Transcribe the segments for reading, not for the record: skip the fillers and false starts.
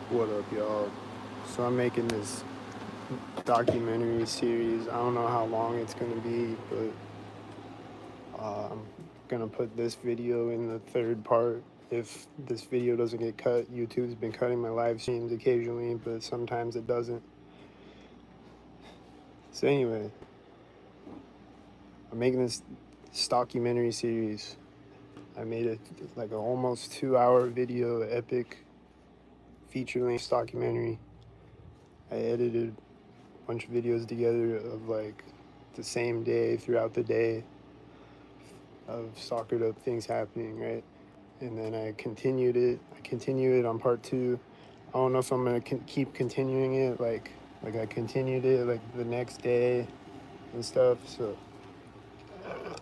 What up, y'all? So I'm making this documentary series. I don't know how long it's gonna be, but I'm gonna put this video in the third part. If this video doesn't get cut, YouTube's been cutting my live streams occasionally, but sometimes it doesn't. So anyway, I'm making this documentary series. I made it like an almost 2-hour video, epic feature-length documentary. I edited a bunch of videos together of like the same day throughout the day of soccered up things happening, right? And then I continued it. I continue it on part 2. I don't know if I'm gonna keep continuing it, like I continued it like the next day and stuff. So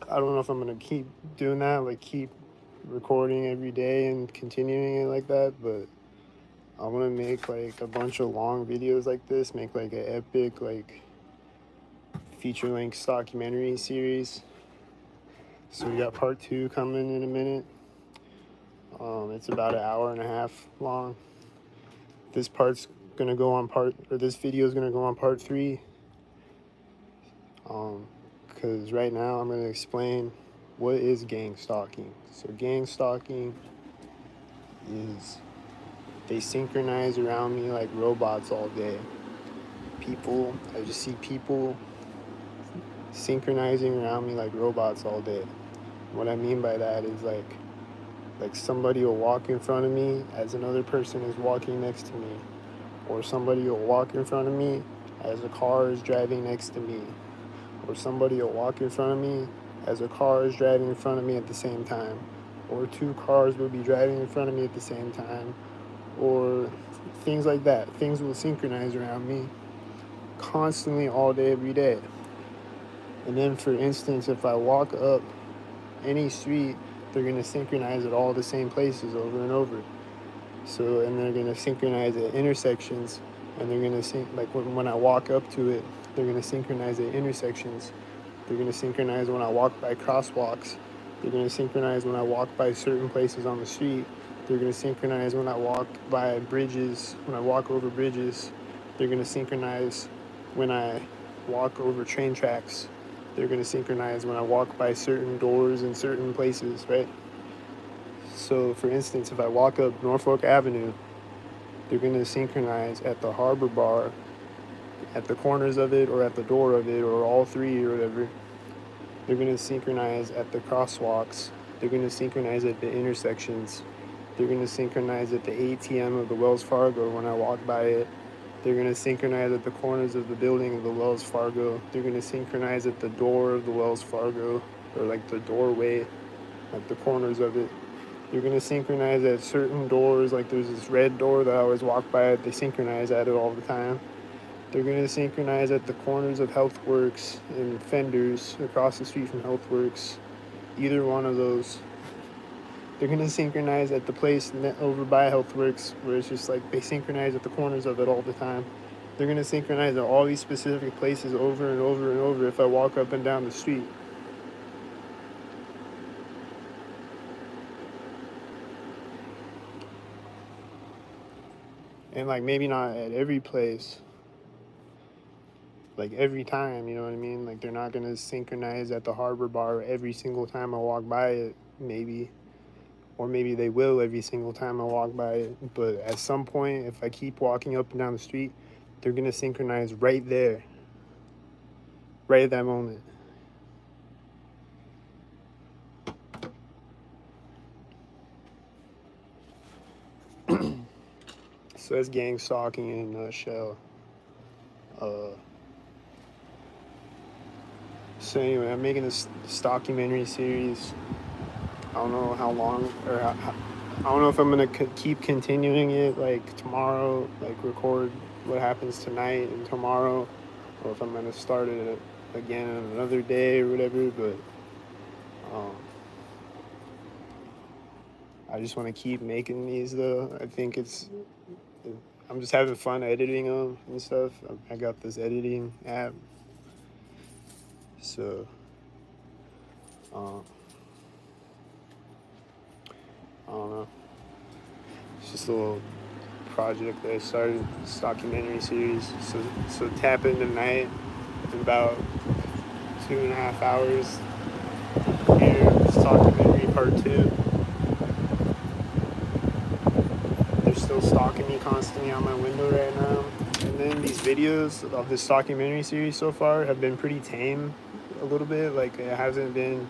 I don't know if I'm gonna keep doing that, like keep recording every day and continuing it like that. But I want to make like a bunch of long videos like this, make like an epic like feature-length documentary series. So we got part 2 coming in a minute. It's about an hour and a half long. This part's gonna go on this video is gonna go on part 3. Because right now I'm gonna explain what is gang stalking. So gang stalking is they synchronize around me like robots all day. I just see people synchronizing around me like robots all day. What I mean by that is like somebody will walk in front of me as another person is walking next to me, or somebody will walk in front of me as a car is driving next to me, or somebody will walk in front of me as a car is driving in front of me at the same time, or 2 cars will be driving in front of me at the same time, or things like that. Things will synchronize around me constantly all day, every day. And then, for instance, if I walk up any street, they're going to synchronize at all the same places over and over. So, and they're going to synchronize at intersections, and they're going to like when I walk up to it, they're going to synchronize at intersections. They're going to synchronize when I walk by crosswalks. They're going to synchronize when I walk by certain places on the street. They're going to synchronize when I walk by bridges, when I walk over bridges. They're going to synchronize when I walk over train tracks. They're going to synchronize when I walk by certain doors in certain places, right? So, for instance, if I walk up Norfolk Avenue, they're going to synchronize at the Harbor Bar, at the corners of it, or at the door of it, or all 3, or whatever. They're going to synchronize at the crosswalks. They're going to synchronize at the intersections. They're going to synchronize at the ATM of the Wells Fargo when I walk by it. They're going to synchronize at the corners of the building of the Wells Fargo. They're going to synchronize at the door of the Wells Fargo, or like the doorway, at the corners of it. You're going to synchronize at certain doors, like there's this red door that I always walk by it. They synchronize at it all the time. They're going to synchronize at the corners of HealthWorks and Fenders across the street from HealthWorks. Either one of those. They're going to synchronize at the place over by HealthWorks where it's just like they synchronize at the corners of it all the time. They're going to synchronize at all these specific places over and over and over if I walk up and down the street. And like maybe not at every place, like every time, you know what I mean? Like they're not going to synchronize at the Harbor Bar every single time I walk by it, maybe. Or maybe they will every single time I walk by it. But at some point, if I keep walking up and down the street, they're going to synchronize right there. Right at that moment. So that's gang stalking in a nutshell. So anyway, I'm making this documentary series. I don't know how long, or I don't know if I'm going to keep continuing it, like tomorrow, like record what happens tonight and tomorrow, or if I'm going to start it again on another day or whatever, but I just want to keep making these though. I think I'm just having fun editing them and stuff. I got this editing app, so I don't know. It's just a little project that I started, this documentary series. So tap in tonight in about 2.5 hours. Here, this documentary part 2. They're still stalking me constantly on my window right now. And then these videos of this documentary series so far have been pretty tame a little bit. Like, it hasn't been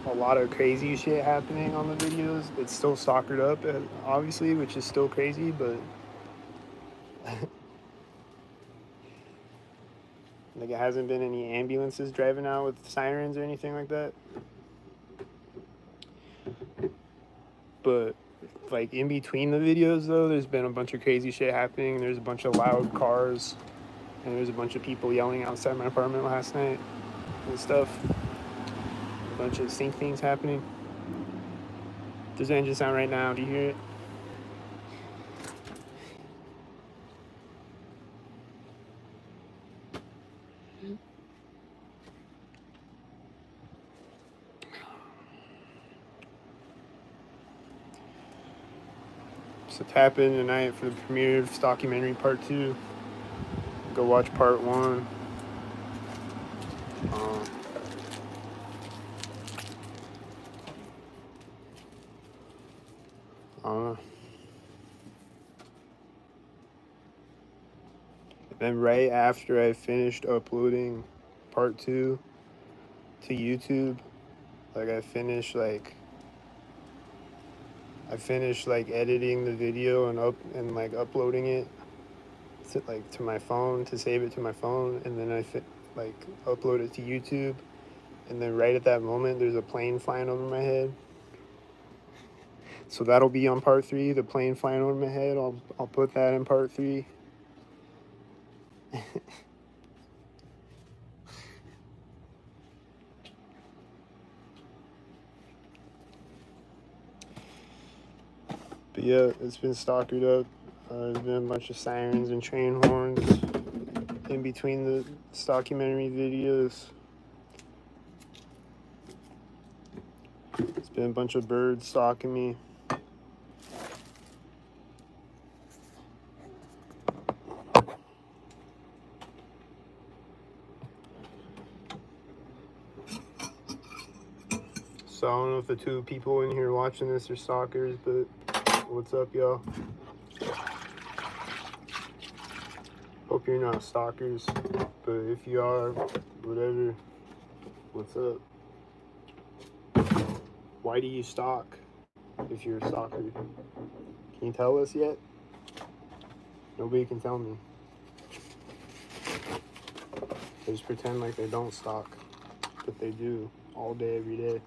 a lot of crazy shit happening on the videos. It's still stalkered up, obviously, which is still crazy, but like, it hasn't been any ambulances driving out with sirens or anything like that. But like, in between the videos, though, there's been a bunch of crazy shit happening. There's a bunch of loud cars, and there's a bunch of people yelling outside my apartment last night and stuff. A bunch of sync things happening. There's engine sound right now. Do you hear it? So tap in tonight for the premiere of this documentary part 2. Go watch part 1. I don't know. Then right after I finished uploading part 2 to YouTube, like, I finished editing the video and uploading it to my phone, to save it to my phone, and then I upload it to YouTube. And then right at that moment, there's a plane flying over my head. So that'll be on part 3, the plane flying over my head. I'll put that in part 3. But yeah, it's been stalkered up. There's been a bunch of sirens and train horns in between the documentary videos. It's been a bunch of birds stalking me. So I don't know if the 2 people in here watching this are stalkers, but what's up, y'all? Hope you're not stalkers, but if you are, whatever, what's up? Why do you stalk if you're a stalker? Can you tell us yet? Nobody can tell me. They just pretend like they don't stalk, but they do all day, every day.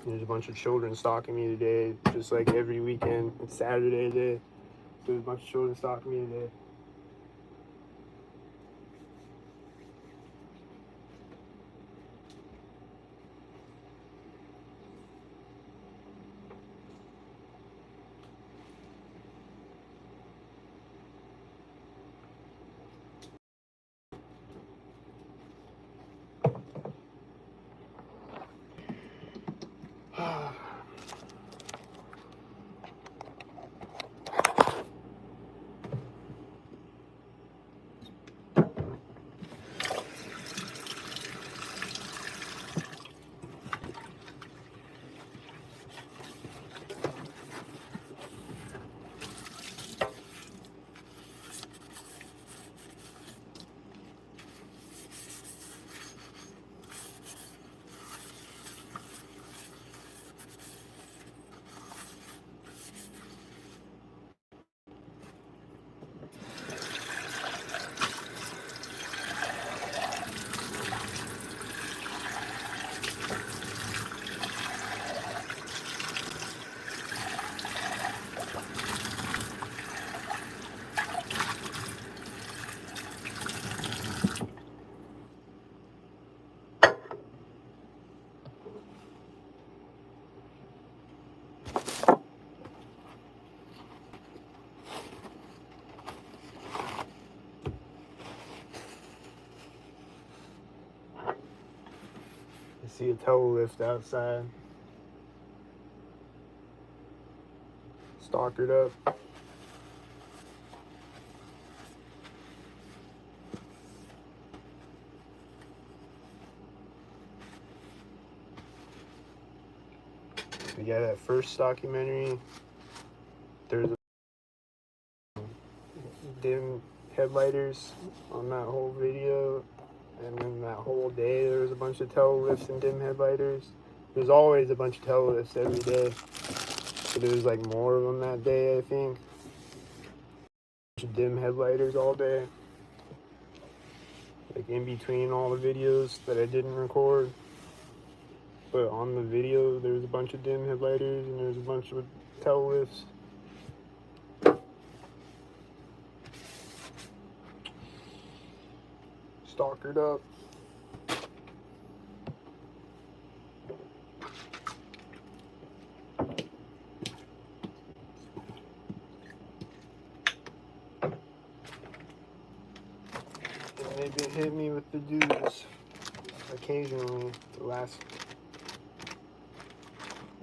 There's a bunch of children stalking me today, just like every weekend. It's Saturday today, so there's a bunch of children stalking me today. See a toe lift outside. Stalkered up. But yeah, that first documentary, there's dim headlighters on that whole video, and then that whole day there was a bunch of tail lifts and dim headlighters. There's always a bunch of tail lifts every day, but there was like more of them that day, I think. A bunch of dim headlighters all day, like in between all the videos that I didn't record. But on the video, there's a bunch of dim headlighters and there's a bunch of tail lifts. Stalkered up. And they've been hitting me with the dudes occasionally.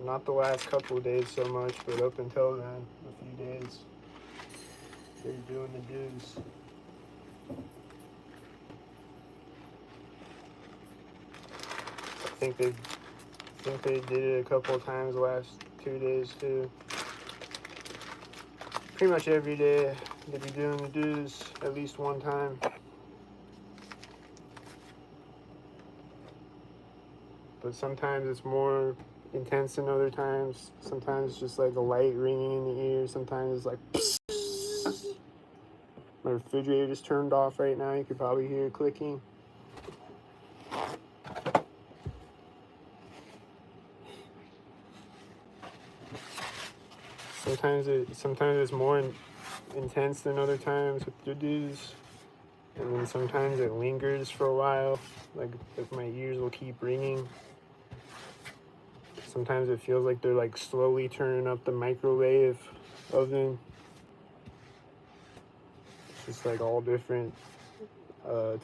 Not the last couple of days so much, but up until then, a few days, they're doing the dudes. I think they did it a couple of times the last 2 days too. Pretty much every day they be doing the dudes at least one time. But sometimes it's more intense than other times. Sometimes it's just like a light ringing in the ear. Sometimes it's like psst. My refrigerator just turned off right now. You could probably hear it clicking. Sometimes it's more intense than other times with the dudes. And then sometimes it lingers for a while. Like if my ears will keep ringing. Sometimes it feels like they're like slowly turning up the microwave oven. It's just like all different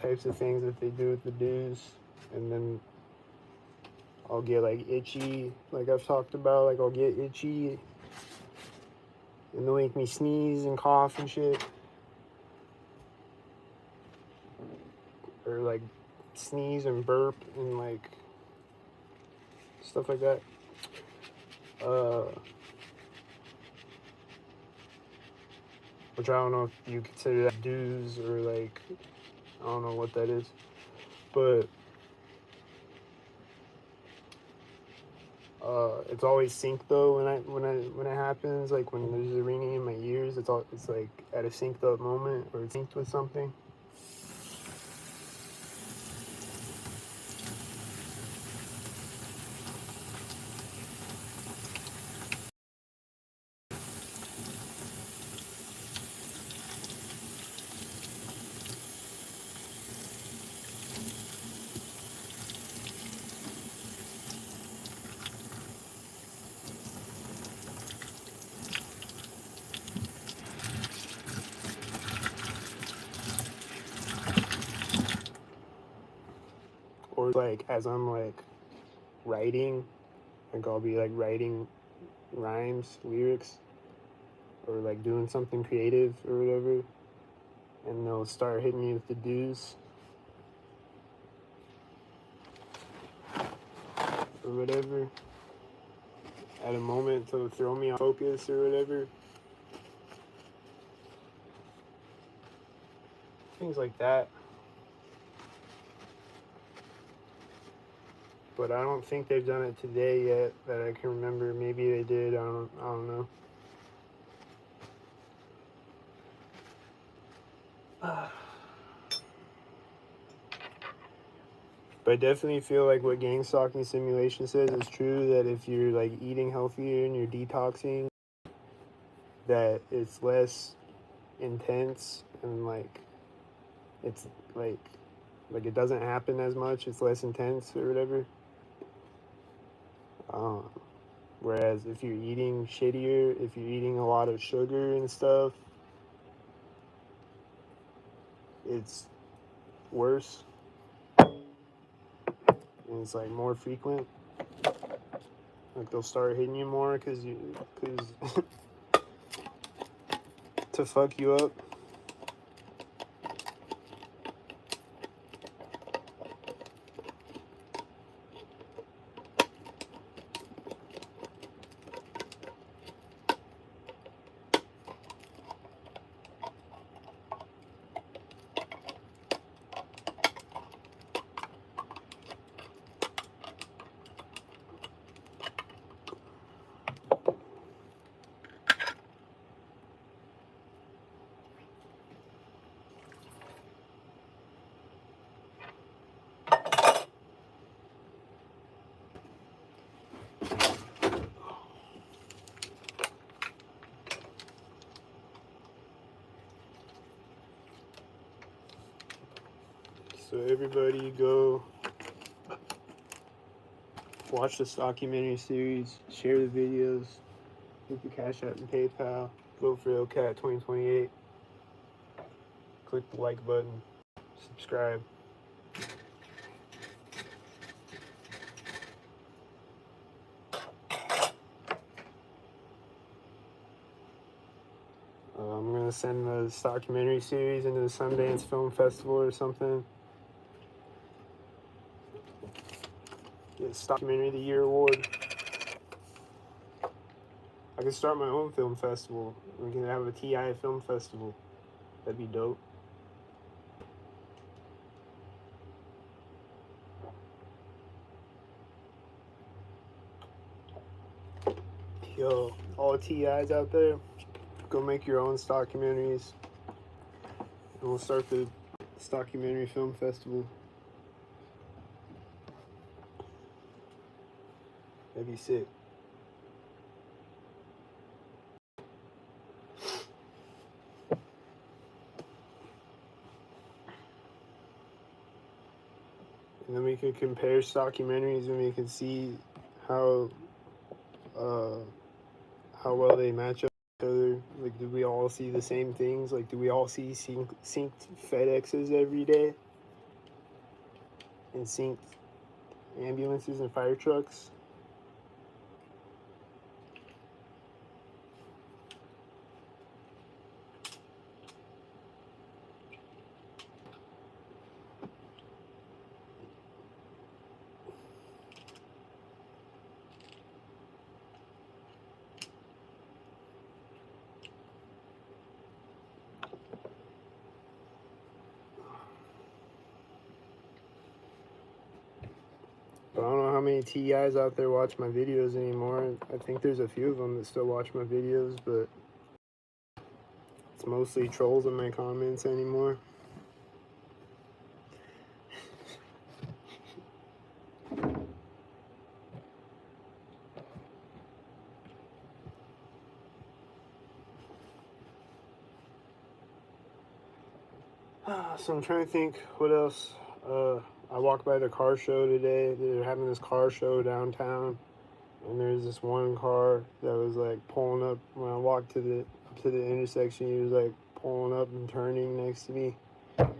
types of things that they do with the dudes. And then I'll get like itchy, like I've talked about. Like I'll get itchy and they'll make me sneeze and cough and shit. Or like sneeze and burp and like stuff like that. Which I don't know if you consider that dues or like, I don't know what that is. But it's always sync though when it happens. Like when there's a ringing in my ears, it's like at a synced up moment or it's synced with something. Or like as I'm like writing, like I'll be like writing rhymes, lyrics, or like doing something creative or whatever, and they'll start hitting me with the dues or whatever at a moment to throw me off focus or whatever. Things like that. But I don't think they've done it today yet that I can remember. Maybe they did. I don't know. But I definitely feel like what gang stalking simulation says is true, that if you're like eating healthier and you're detoxing, that it's less intense and like it's like it doesn't happen as much. It's less intense or whatever. Whereas if you're eating shittier, if you're eating a lot of sugar and stuff, it's worse. and it's like more frequent, like they'll start hitting you more because to fuck you up. So everybody go watch the documentary series, share the videos, hit the Cash App and PayPal, vote for LCAT 2028, click the like button, subscribe. I'm going to send this documentary series into the Sundance Film Festival or something. Get a Documentary of the Year award. I could start my own film festival. We can have a TI film festival. That'd be dope. Yo, all TIs out there, go make your own documentaries. And we'll start the documentary film festival. That'd be sick. And then we could compare documentaries and we can see how well they match up to each other. Like, do we all see the same things? Like, do we all see synced FedExes every day? And synced ambulances and fire trucks? But I don't know how many TIs out there watch my videos anymore. I think there's a few of them that still watch my videos, but it's mostly trolls in my comments anymore. So I'm trying to think what else. I walked by the car show today. They're having this car show downtown, and there's this one car that was like pulling up when I walked to the intersection. He was like pulling up and turning next to me, and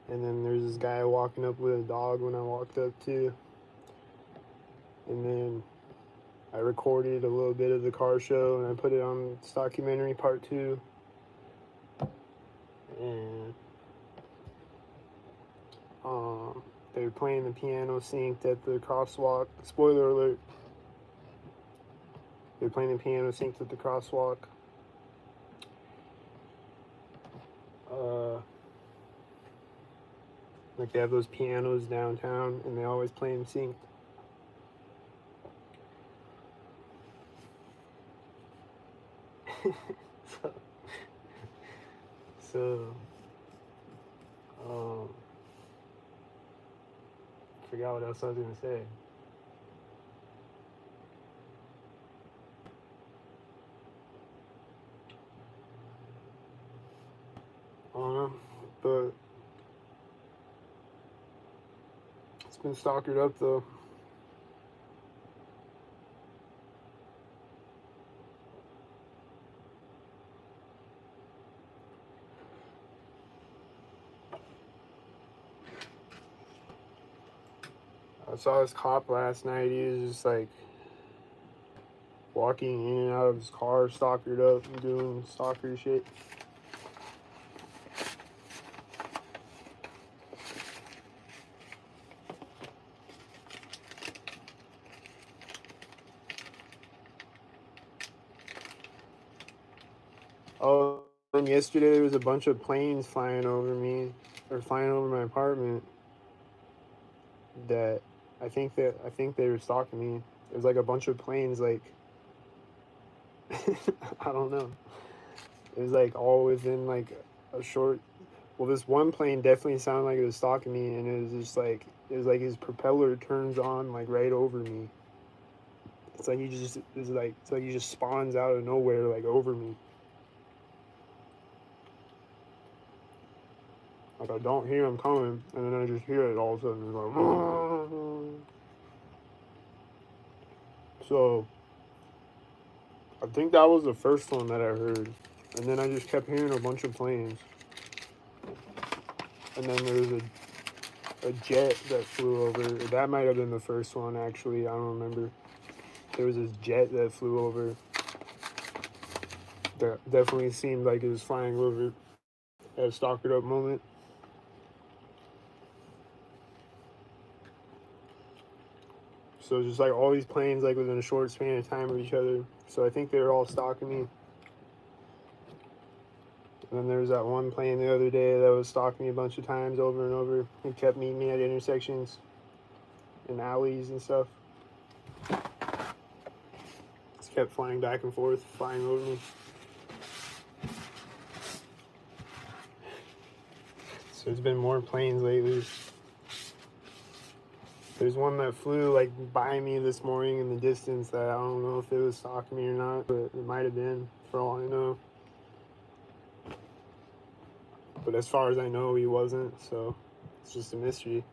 then there's this guy walking up with a dog when I walked up too. And then I recorded a little bit of the car show and I put it on this documentary part 2. And they were playing the piano synced at the crosswalk. Spoiler alert. They were playing the piano synced at the crosswalk. Like they have those pianos downtown and they always play them synced. so forgot what else I was gonna say. I don't know, but it's been stalkered up though. saw this cop last night. He was just like walking in and out of his car, stalkered up and doing stalker shit. Oh, and yesterday there was a bunch of planes flying over me, or flying over my apartment. That I think they were stalking me. It was like a bunch of planes, like I don't know. It was like all within like a short. Well, this one plane definitely sounded like it was stalking me, and it was just like his propeller turns on like right over me. It's like he just spawns out of nowhere like over me. Like I don't hear him coming, and then I just hear it all of a sudden. It's like, so I think that was the first one that I heard, and then I just kept hearing a bunch of planes, and then there was a jet that flew over. That might have been the first one, actually. I don't remember. There was this jet that flew over. That definitely seemed like it was flying over at a stalkered up moment. So just like all these planes like within a short span of time of each other. So I think they were all stalking me. And then there was that one plane the other day that was stalking me a bunch of times over and over. He kept meeting me at intersections and alleys and stuff. Just kept flying back and forth, flying over me. So there's been more planes lately. There's one that flew like by me this morning in the distance that I don't know if it was stalking me or not, but it might have been, for all I know. But as far as I know, he wasn't, so it's just a mystery.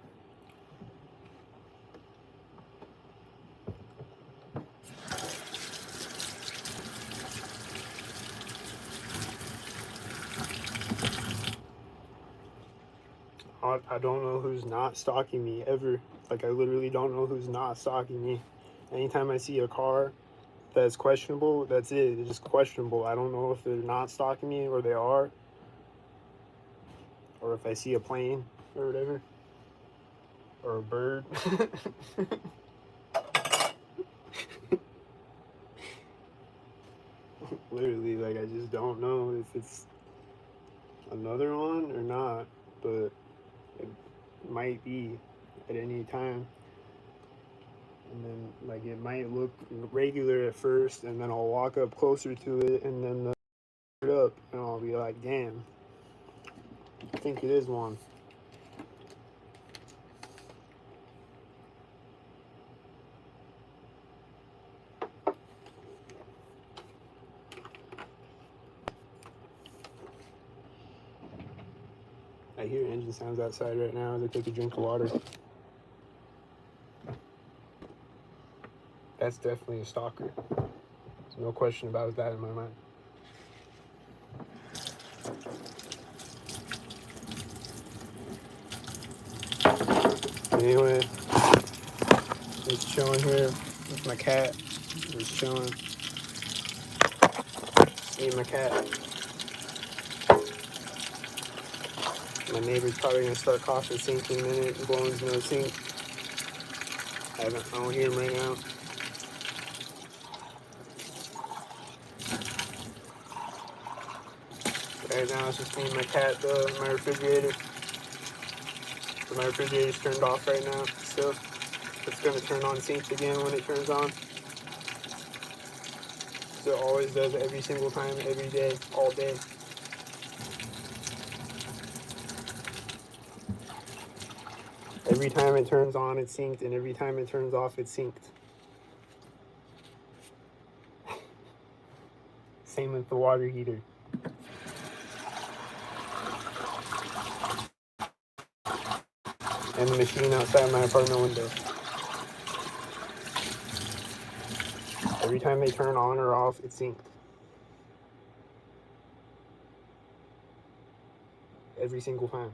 I don't know who's not stalking me ever. Like, I literally don't know who's not stalking me. Anytime I see a car that's questionable, that's it. It's just questionable. I don't know if they're not stalking me or they are. Or if I see a plane or whatever. Or a bird. Literally, like, I just don't know if it's another one or not. But it might be at any time. And then, like, it might look regular at first, and then I'll walk up closer to it, and then up, and I'll be like, damn, I think it is one. I hear engine sounds outside right now as I take a drink of water. That's definitely a stalker. There's no question about that in my mind. Anyway, just chilling here with my cat. Just chilling. Me and my cat. My neighbor's probably gonna start coughing sink in a minute and blowing his nose sink. I don't hear him right now. Right now it's just me and my cat though in my refrigerator. So my refrigerator's turned off right now still. It's gonna turn on sync again when it turns on. So it always does every single time, every day, all day. Every time it turns on, it's synced, and every time it turns off, it's synced. Same with the water heater. And the machine outside my apartment window. Every time they turn on or off, it's synced. Every single time.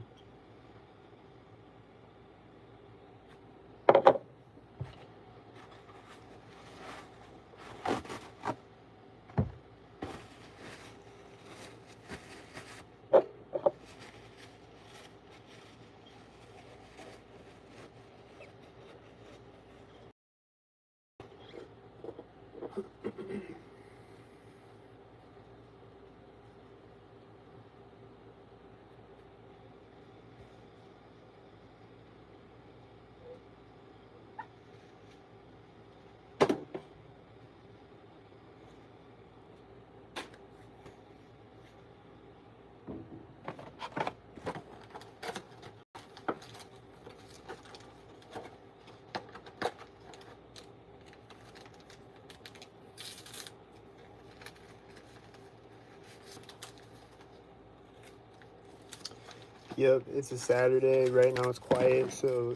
Yep, it's a Saturday. Right now it's quiet, so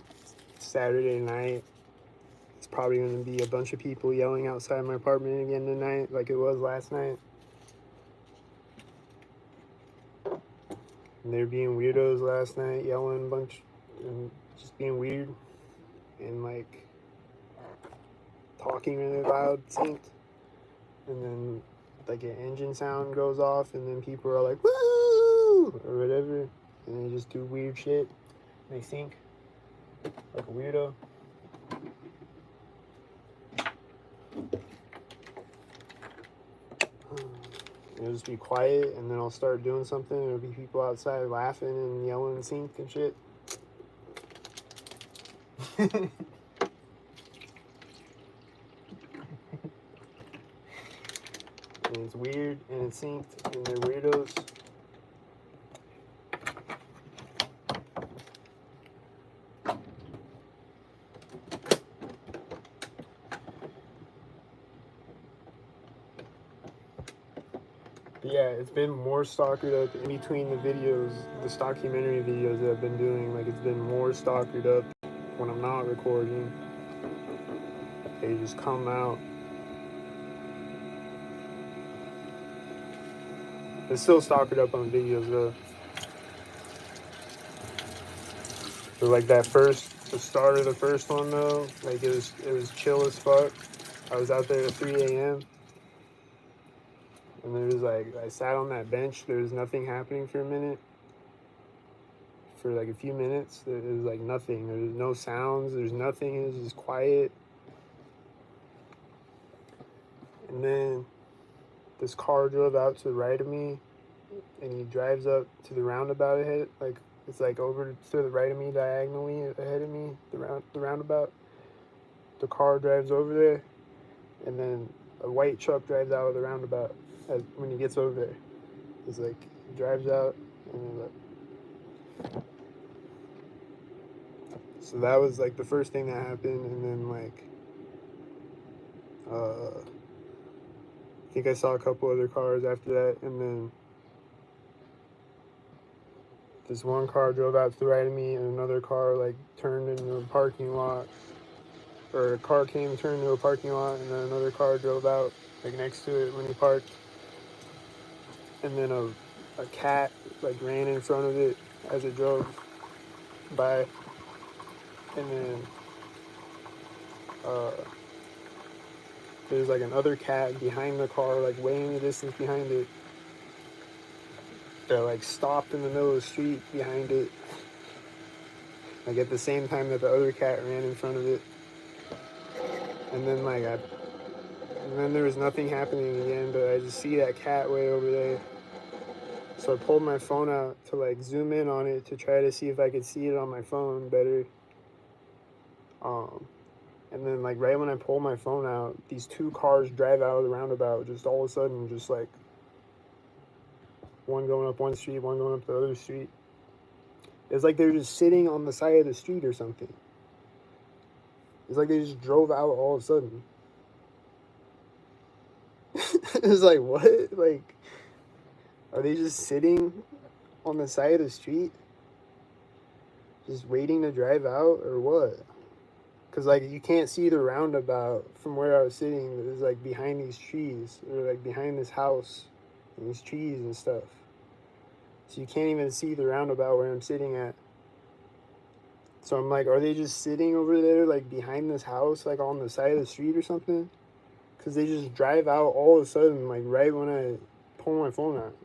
it's Saturday night. It's probably going to be a bunch of people yelling outside my apartment again tonight, like it was last night. And they're being weirdos last night, yelling a bunch and just being weird and like talking really loud, synced. And then like an engine sound goes off, and then people are like, woo, or whatever, and they just do weird shit. They sync like a weirdo. It'll just be quiet, and then I'll start doing something. There'll be people outside laughing and yelling and synced and shit. And it's weird, and it's synced, and they're weirdos. But yeah, it's been more stalkered up in between the videos, the stockumentary videos that I've been doing. Like, it's been more stalkered up when I'm not recording. They just come out. It's still stalkered up on videos though. So like the start of the first one though, like it was chill as fuck. I was out there at 3 a.m. and there was like, I sat on that bench. There was nothing happening for a minute. For like a few minutes, it was like nothing. There was no sounds. There's nothing. It was just quiet. And then this car drove out to the right of me, and he drives up to the roundabout ahead. Like, it's like over to the right of me, diagonally ahead of me, the roundabout. The car drives over there, and then a white truck drives out of the roundabout when he gets over there. It's like, he drives out, and then like, so that was like the first thing that happened. And then like, I think I saw a couple other cars after that, and then this one car drove out to the right of me, and another car like turned into a parking lot, or a car came, turned into a parking lot, and then another car drove out like next to it when he parked, and then a cat like ran in front of it as it drove by, and then there's like another cat behind the car, like way in the distance behind it, that like stopped in the middle of the street behind it, like at the same time that the other cat ran in front of it. And then and then there was nothing happening again, but I just see that cat way over there. So I pulled my phone out to like zoom in on it to try to see if I could see it on my phone better. And then like right when I pull my phone out, these two cars drive out of the roundabout, just all of a sudden, just like one going up one street, one going up the other street. It's like they're just sitting on the side of the street or something. It's like they just drove out all of a sudden. It's like, what? Like, are they just sitting on the side of the street? Just waiting to drive out, or what? Because, like, you can't see the roundabout from where I was sitting. It was, like, behind these trees, or, like, behind this house, and these trees and stuff. So you can't even see the roundabout where I'm sitting at. So I'm like, are they just sitting over there, like, behind this house, like, on the side of the street or something? Because they just drive out all of a sudden, like, right when I pull my phone out.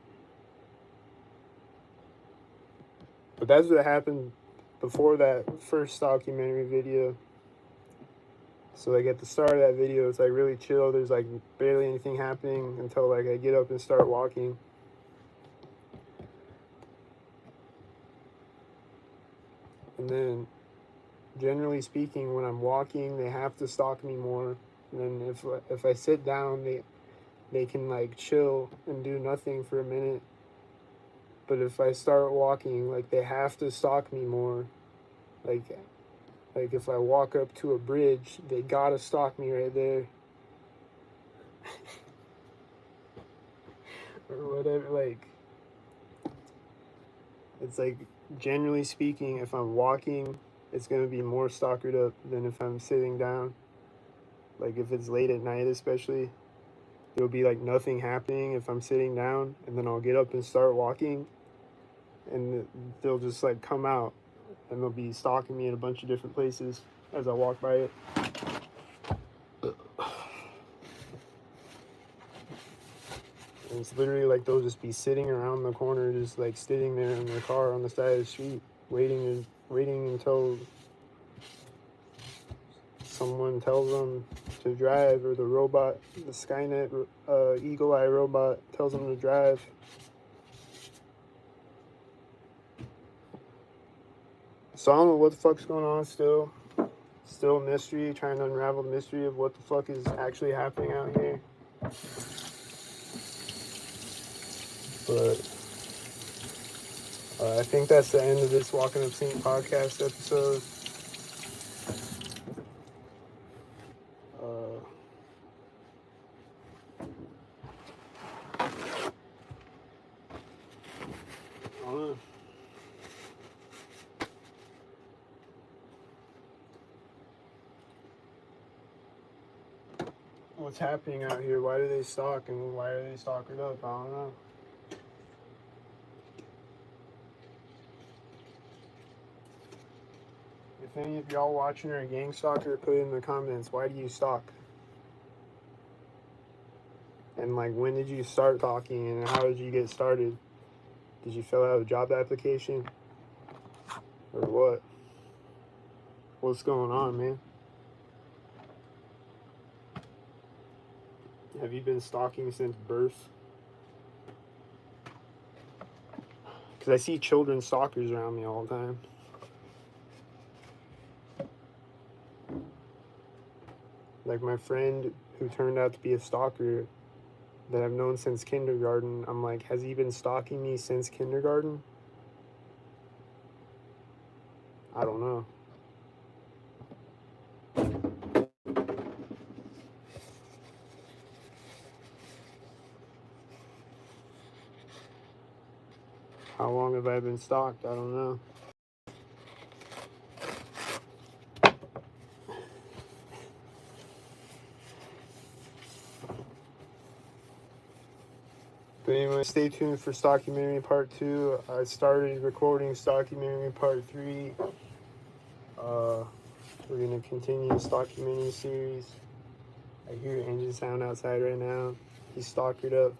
But that's what happened before that first documentary video. So, like, at the start of that video, it's, like, really chill. There's, like, barely anything happening until, like, I get up and start walking. And then, generally speaking, when I'm walking, they have to stalk me more. And then if I sit down, they can, like, chill and do nothing for a minute. But if I start walking, like, they have to stalk me more. Like if I walk up to a bridge, they gotta stalk me right there. Or whatever, like, it's like generally speaking, if I'm walking, it's going to be more stalkered up than if I'm sitting down. Like if it's late at night especially, there'll be like nothing happening if I'm sitting down, and then I'll get up and start walking, and they'll just like come out and they'll be stalking me in a bunch of different places as I walk by it. And it's literally like they'll just be sitting around the corner, just like sitting there in their car on the side of the street, waiting until someone tells them to drive, or the robot, the Skynet Eagle Eye robot tells them to drive. So I don't know what the fuck's going on still. Still a mystery, trying to unravel the mystery of what the fuck is actually happening out here. But I think that's the end of this Walking Up Sync podcast episode. I don't know. What's happening out here? Why do they stalk, and why are they stalkered up? I don't know. If any of y'all watching are a gang stalker, put it in the comments. Why do you stalk? And like, when did you start talking, and how did you get started? Did you fill out a job application? Or what? What's going on, man? Have you been stalking since birth? Because I see children stalkers around me all the time. Like my friend who turned out to be a stalker that I've known since kindergarten, I'm like, has he been stalking me since kindergarten? I don't know. How long have I been stalked? I don't know. But anyway, stay tuned for Stockumentary Part 2. I started recording Stockumentary Part 3. We're going to continue the Stockumentary series. I hear engine sound outside right now. He's stalkered up.